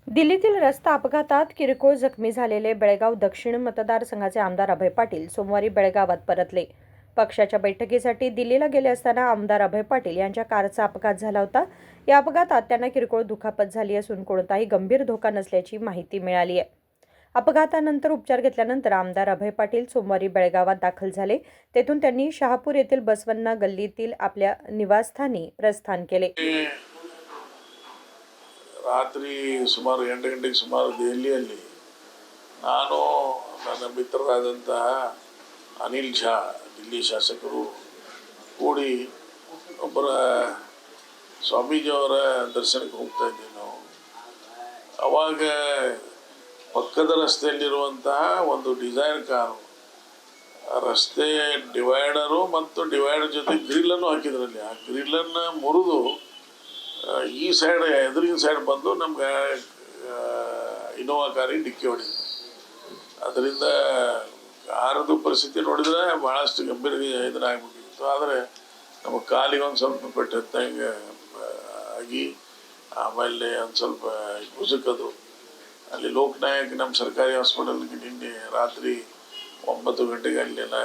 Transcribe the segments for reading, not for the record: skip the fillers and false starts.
दिल्लीतील रस्ता अपघातात किरकोळ जखमी झालेले बेळगाव दक्षिण मतदारसंघाचे आमदार अभय पाटील सोमवारी बेळगावात परतले. पक्षाच्या बैठकीसाठी दिल्लीला गेले असताना आमदार अभय पाटील यांच्या कारचा अपघात झाला होता. या अपघातात त्यांना किरकोळ दुखापत झाली असून कोणताही गंभीर धोका नसल्याची माहिती मिळाली आहे. अपघातानंतर उपचार घेतल्यानंतर आमदार अभय पाटील सोमवारी बेळगावात दाखल झाले. तेथून त्यांनी शहापूर येथील बसवण्णा गल्लीतील आपल्या निवासस्थानी प्रस्थान केले. ರಾತ್ರಿ ಸುಮಾರು 8 ಗಂಟೆಗೆ ಸುಮಾರು ದೆಹಲಿಯಲ್ಲಿ ನಾನು ನನ್ನ ಮಿತ್ರರಾದಂತಹ ಅನಿಲ್ ಝಾ ದಿಲ್ಲಿ ಶಾಸಕರು ಕೂಡಿ ಒಬ್ಬರ ಸ್ವಾಮೀಜಿಯವರ ದರ್ಶನಕ್ಕೆ ಹೋಗ್ತಾ ಇದ್ದೀವಿ ನಾವು. ಅವಾಗ ಪಕ್ಕದ ರಸ್ತೆಯಲ್ಲಿರುವಂತಹ ಒಂದು ಡಿಸೈರ್ ಕಾರು ರಸ್ತೆ ಡಿವೈಡರು ಮತ್ತು ಡಿವೈಡರ್ ಜೊತೆ ಗ್ರಿಲ್ಲನ್ನು ಹಾಕಿದ್ರಲ್ಲಿ ಆ ಗ್ರಿಲ್ಲನ್ನು ಮುರಿದು ಈ ಸೈಡ್ ಎದುರಿನ ಸೈಡ್ ಬಂದು ನಮ್ಗೆ ಇನೋವಾ ಕಾರಿಗೆ ಡಿಕ್ಕಿ ಹೊಡಿತು. ಅದರಿಂದ ಕಾರದು ಪರಿಸ್ಥಿತಿ ನೋಡಿದರೆ ಭಾಳಷ್ಟು ಗಂಭೀರ ಇದನ್ನಾಗಬೇಕಿತ್ತು. ಆದರೆ ನಮ್ಮ ಕಾಲಿಗೆ ಒಂದು ಸ್ವಲ್ಪ ಪೆಟ್ಟು ಹತ್ತಂಗೆ ಆಗಿ ಆಮೇಲೆ ಒಂದು ಸ್ವಲ್ಪ ಮುಸುಕದು ಅಲ್ಲಿ ಲೋಕನಾಯಕ್ ನಮ್ಮ ಸರ್ಕಾರಿ ಹಾಸ್ಪಿಟಲ್ಗೆ ನಿನ್ನೆ ರಾತ್ರಿ 9 ಗಂಟೆಗೆ ಅಲ್ಲೆಲ್ಲ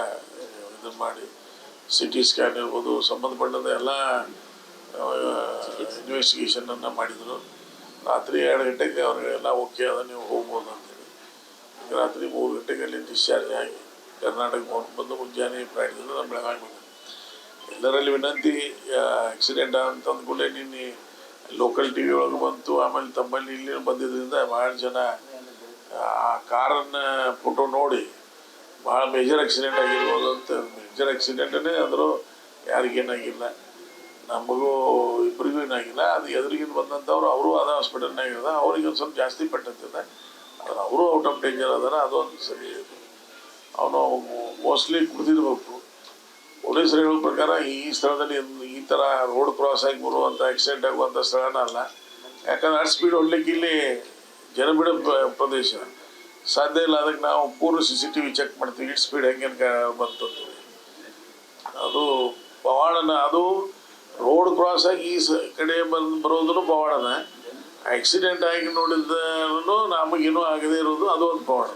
ಇದನ್ನು ಮಾಡಿ CT ಸ್ಕ್ಯಾನ್ ಇರ್ಬೋದು ಸಂಬಂಧಪಟ್ಟಂಥ ಎಲ್ಲ ಇನ್ವೆಸ್ಟಿಗೇಷನನ್ನು ಮಾಡಿದರು. ರಾತ್ರಿ 2 ಗಂಟೆಗೆ ಅವ್ರಿಗೆಲ್ಲ ಓಕೆ ಅದ, ನೀವು ಹೋಗ್ಬೋದು ಅಂತೇಳಿ ರಾತ್ರಿ 3 ಗಂಟೆಗೆ ಅಲ್ಲಿ ಡಿಸ್ಚಾರ್ಜ್ ಆಗಿ ಕರ್ನಾಟಕ ಬಂದು ಮುಂಜಾನೆ ಫ್ಲೈಟ್ದಿಂದ ನಮ್ಮ ಬೆಳಗಾವಿ ಬಂದ. ಎಲ್ಲರಲ್ಲಿ ವಿನಂತಿ, ಆಕ್ಸಿಡೆಂಟ್ ಅಂತ ಅಂದ್ಕೊಳ್ಳೆ ನಿನ್ನೆ ಲೋಕಲ್ TV ಒಳಗೆ ಬಂತು, ಆಮೇಲೆ ತಮ್ಮಲ್ಲಿ ಇಲ್ಲಿ ಬಂದಿದ್ದರಿಂದ ಭಾಳ ಜನ ಆ ಕಾರನ್ನು ಫೋಟೋ ನೋಡಿ ಭಾಳ ಮೇಜರ್ ಆಕ್ಸಿಡೆಂಟ್ ಆಗಿರ್ಬೋದು ಅಂತ. ಮೇಜರ್ ಆಕ್ಸಿಡೆಂಟೇ ಅಂದರೂ ಯಾರಿಗೇನಾಗಿಲ್ಲ, ನಮಗೂ ಇಬ್ಬರಿಗೂ ಏನಾಗಿಲ್ಲ. ಅದು ಎದುರಿಗಿನ ಬಂದಂಥವ್ರು ಅವರು ಅದ ಹಾಸ್ಪಿಟಲ್ನಾಗ ಇರೋದ, ಅವ್ರಿಗೆ ಒಂದು ಸ್ವಲ್ಪ ಜಾಸ್ತಿ ಪಟ್ಟಂತಿದೆ. ಆದರೆ ಅವರು ಔಟ್ ಆಫ್ ಡೇಂಜರ್ ಅದಾರ, ಅದೊಂದು ಸರಿ. ಅವನು ಮೋಸ್ಟ್ಲಿ ಕುಡಿದಿರ್ಬೇಕು. ಪೊಲೀಸರು ಹೇಳೋ ಪ್ರಕಾರ ಈ ಸ್ಥಳದಲ್ಲಿ ಈ ಥರ ರೋಡ್ ಕ್ರಾಸ್ ಆಗಿ ಬರುವಂಥ ಆಕ್ಸಿಡೆಂಟ್ ಆಗುವಂಥ ಸ್ಥಳನ ಅಲ್ಲ. ಯಾಕಂದ್ರೆ ಆ ಸ್ಪೀಡ್ ಹೊಡ್ಲಿಕ್ಕೆ ಇಲ್ಲಿ ಜನಬಿಡ ಪ್ರದೇಶ ಸಾಧ್ಯ ಇಲ್ಲ. ಅದಕ್ಕೆ ನಾವು ಪೂರ್ವ CCTV ಚೆಕ್ ಮಾಡ್ತೀವಿ, ಇಟ್ ಸ್ಪೀಡ್ ಹೆಂಗೆ ಬಂತು. ಅದು ಪವಾಡನ, ಅದು ರೋಡ್ ಕ್ರಾಸ್ ಆಗಿ ಈ ಕಡೆ ಬರೋದು ಪವಾಡನ, ಆಕ್ಸಿಡೆಂಟ್ ಆಗಿ ನೋಡಿದ್ರು ನಮಗೇನೂ ಆಗದೆ ಇರೋದು ಅದು ಒಂದು ಪವಾಡ.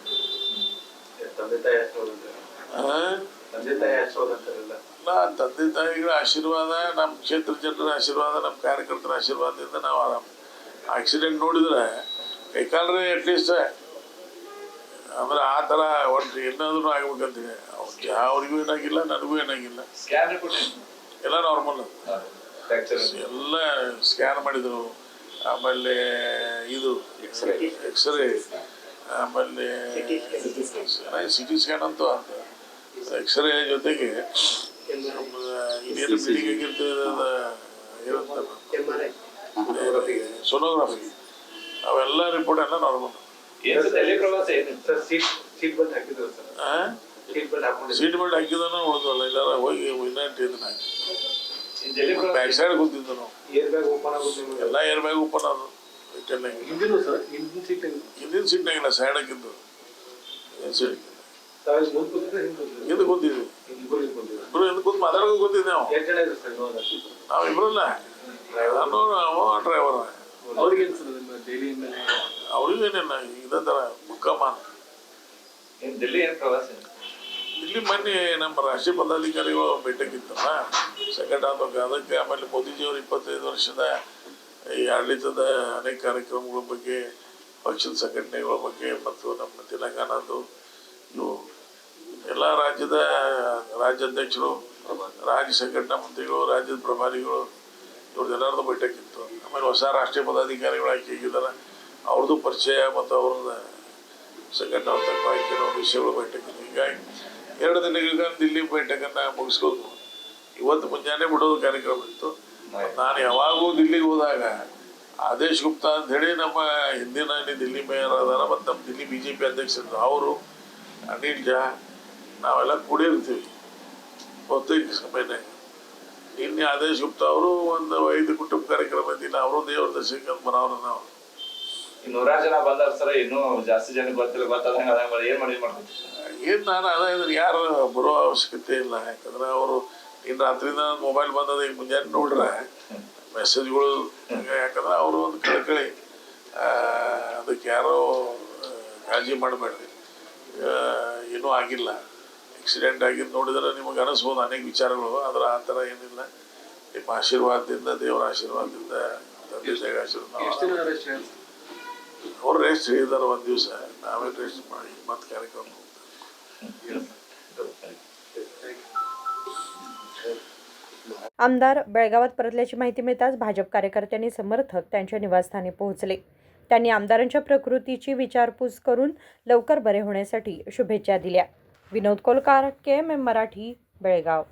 ತಂದೆ ತಾಯಿಗಳ ಆಶೀರ್ವಾದ, ನಮ್ಮ ಕ್ಷೇತ್ರ ಜನರ ಆಶೀರ್ವಾದ, ನಮ್ಮ ಕಾರ್ಯಕರ್ತರ ಆಶೀರ್ವಾದದಿಂದ ನಾವು ಆರಾಮ. ಆಕ್ಸಿಡೆಂಟ್ ನೋಡಿದ್ರೆ ಕೈಕಾಲ್ರೆ ಅಟ್ಲೀಸ್ಟ್ ಅಂದ್ರೆ ಆ ಥರ ಒಟ್ಟು ಏನಾದ್ರೂ ಆಗ್ಬೇಕಂತೀನಿ. ಅವ್ರಿಗೂ ಏನಾಗಿಲ್ಲ, ನನಗೂ ಏನಾಗಿಲ್ಲ, ಎಲ್ಲ ನಾರ್ಮಲ್. ಎಲ್ಲ ಸ್ಕ್ಯಾನ್ ಮಾಡಿದರು, ಆಮೇಲೆ ಇದು ಎಕ್ಸ್ರೇ, ಆಮೇಲೆ CT ಸ್ಕ್ಯಾನ್ ಅಂತೂ ಅಂತ ಎಕ್ಸ್ರೇ ಜೊತೆಗೆ ಇನ್ನೇನು ಬಿಲ್ಡಿಂಗ್ ಆಗಿರ್ತದೆ ಸೋನೋಗ್ರಫಿ, ಅವೆಲ್ಲ ರಿಪೋರ್ಟ್ ಎಲ್ಲ ನಾರ್ಮಲ್. ಸೀಟ್ ಬೆಲ್ಟ್ ಹಾಕಿದನು ಉಳಿದಲ್ಲ, ಇಲ್ಲಾರ ಹೋಗಿ ಇದನ್ನ ಹಾಕಿ ಬ್ಯಾಕ್ ಸೈಡ್ ಕೂತಿದ್ದು ನಾವು. ಎಲ್ಲ ಏರ್ ಬ್ಯಾಗ್ ಓಪನ್ ಅದು, ಹಿಂದಿನ ಸೀಟ್ನಾಗಿಲ್ಲ, ಸೈಡ್ ಹಾಕಿದ್ದು. ಹಿಂದೆ ಕೂತಿದ್ವಿ, ಇಬ್ರು ಹಿಂದೆ ಕೂತು ಮಾತಾಡೋದು ಕೂತಿದ್ವಿ ನಾವು. ನಾವು ಇಬ್ರಲ್ಲ, ನಾನು ಡ್ರೈವರ್. ಅವ್ರಿಗೇನೇನ ಇದೇ ಥರ ಮುಕ್ಕಮಾನ. ಇಲ್ಲಿ ಮೊನ್ನೆ ನಮ್ಮ ರಾಷ್ಟ್ರೀಯ ಪದಾಧಿಕಾರಿಗಳು ಭೇಟಿಯಾಗಿತ್ತಲ್ಲ, ಸೆಕೆಂಡ್ ಆಗ್ಬೇಕು ಅದಕ್ಕೆ. ಆಮೇಲೆ ಮೋದಿಜಿಯವರು 25 ವರ್ಷದ ಈ ಆಡಳಿತದ ಅನೇಕ ಕಾರ್ಯಕ್ರಮಗಳ ಬಗ್ಗೆ, ಪಕ್ಷದ ಸಂಘಟನೆಗಳ ಬಗ್ಗೆ ಮತ್ತು ನಮ್ಮ ತೆಲಂಗಾಣದ್ದು ಇವು ಎಲ್ಲ ರಾಜ್ಯದ ರಾಜ್ಯಾಧ್ಯಕ್ಷರು, ರಾಜ್ಯ ಸಂಘಟನಾ ಮಂತ್ರಿಗಳು, ರಾಜ್ಯದ ಪ್ರಭಾರಿಗಳು ಇವ್ರದ್ದೆಲ್ಲರದ್ದು ಭೇಟಿಯಾಗಿತ್ತು. ಆಮೇಲೆ ಹೊಸ ರಾಷ್ಟ್ರೀಯ ಪದಾಧಿಕಾರಿಗಳು ಆಯ್ಕೆಯಾಗಿದ್ದಾರೆ, ಅವ್ರದ್ದು ಪರಿಚಯ ಮತ್ತು ಅವ್ರದ್ದು ಸಂಘಟನಾತ್ಮಕ ಕೆಲವು ವಿಷಯಗಳು ಭೇಟಿಯಾಗಿತ್ತು. ಹೀಗಾಗಿ 2 ದಿನಗಳ ದಿಲ್ಲಿ ಭೇಟಿಯನ್ನು ಮುಗಿಸ್ಕೊಂಡು ಇವತ್ತು ಮುಂಜಾನೆ ಬಿಡೋದು ಕಾರ್ಯಕ್ರಮ ಇತ್ತು. ನಾನು ಯಾವಾಗೂ ದಿಲ್ಲಿಗೆ ಹೋದಾಗ ಆದೇಶ್ ಗುಪ್ತಾ ಅಂಥೇಳಿ ನಮ್ಮ ಹಿಂದಿನ ದಿಲ್ಲಿ ಮೇಯರ್ ಅದಾರ ಮತ್ತು ನಮ್ಮ ದಿಲ್ಲಿ BJP ಅಧ್ಯಕ್ಷರು, ಅವರು ಅನಿಲ್ ಝಾ, ನಾವೆಲ್ಲ ಕೂಡಿರ್ತೀವಿ ಪ್ರತ್ಯೇಕ ಸಮಯನಾಗ. ನಿನ್ನೆ ಆದೇಶ್ ಗುಪ್ತಾ ಅವರು ಒಂದು 5 ಕುಟುಂಬ ಕಾರ್ಯಕ್ರಮ ಇದ್ದಿಲ್ಲ, ಅವರು ದೇವ್ರ ದರ್ಶನಕ್ಕೆ ಬರೋರು. ನಾವು 100 ಜನ ಬಂದಾರ ಸರ್, ಇನ್ನೂ ಜಾಸ್ತಿ ಜನ ಗೊತ್ತಿಲ್ಲ, ಗೊತ್ತಾದಂಗೆ ಏನು ಮಾಡ್ತೀನಿ. ಏನು ನಾನು ಅದೇ ಯಾರು ಬರೋ ಅವಶ್ಯಕತೆ ಇಲ್ಲ. ಯಾಕಂದ್ರೆ ಅವರು ಇನ್ನು ರಾತ್ರಿಯಿಂದ ಮೊಬೈಲ್ ಬಂದದ, ಈಗ ಮುಂಜಾನೆ ನೋಡ್ರೆ ಮೆಸೇಜ್ಗಳು. ಯಾಕಂದ್ರೆ ಅವರು ಒಂದು ಕಳಕಳಿ ಅದಕ್ಕೆ ಯಾರೋ ಕಾಳಜಿ ಮಾಡಬೇಡ್ರಿ. ಏನೂ ಆಗಿಲ್ಲ. ಆಕ್ಸಿಡೆಂಟ್ ಆಗಿದ್ದು ನೋಡಿದ್ರೆ ನಿಮಗೆ ಅನಿಸ್ಬೋದು ಅನೇಕ ವಿಚಾರಗಳು, ಆದರೆ ಆ ಥರ ಏನಿಲ್ಲ. ನಿಮ್ಮ ಆಶೀರ್ವಾದದಿಂದ, ದೇವರ ಆಶೀರ್ವಾದದಿಂದ, ತಂದೆ ತಾಯಿಯ ಆಶೀರ್ವಾದ. ಅವ್ರು ರೆಸ್ಟ್ ಹೇಳಿದಾರೆ ಒಂದು ದಿವಸ, ನಾವೇ ರೆಸ್ಟ್ ಮಾಡಿ ಮತ್ತೆ ಕಾರ್ಯಕ್ರಮ आमदार बेळगावात परतल्याची माहिती मिळताच भाजप कार्यकर्त्यांनी समर्थक त्यांच्या निवासस्थानी पोहोचले. त्यांनी आमदारांच्या प्रकृतीची विचारपूस करून लवकर बरे होण्यासाठी शुभेच्छा दिल्या. Vinod Kolkar, KMM Marathi, Belgaum.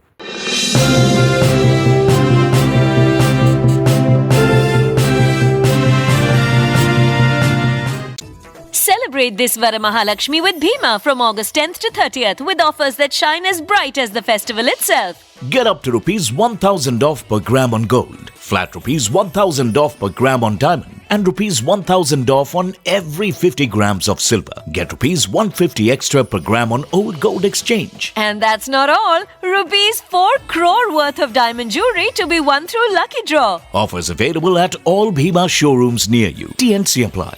Celebrate this Varamahalakshmi with Bhima from August 10th to 30th with offers that shine as bright as the festival itself. Get up to rupees 1,000 off per gram on gold, flat rupees 1,000 off per gram on diamond, and rupees 1,000 off on every 50 grams of silver. Get rupees 150 extra per gram on old gold exchange. And that's not all. Rupees 4 crore worth of diamond jewelry to be won through lucky draw. Offers available at all Bhima showrooms near you. TNC apply.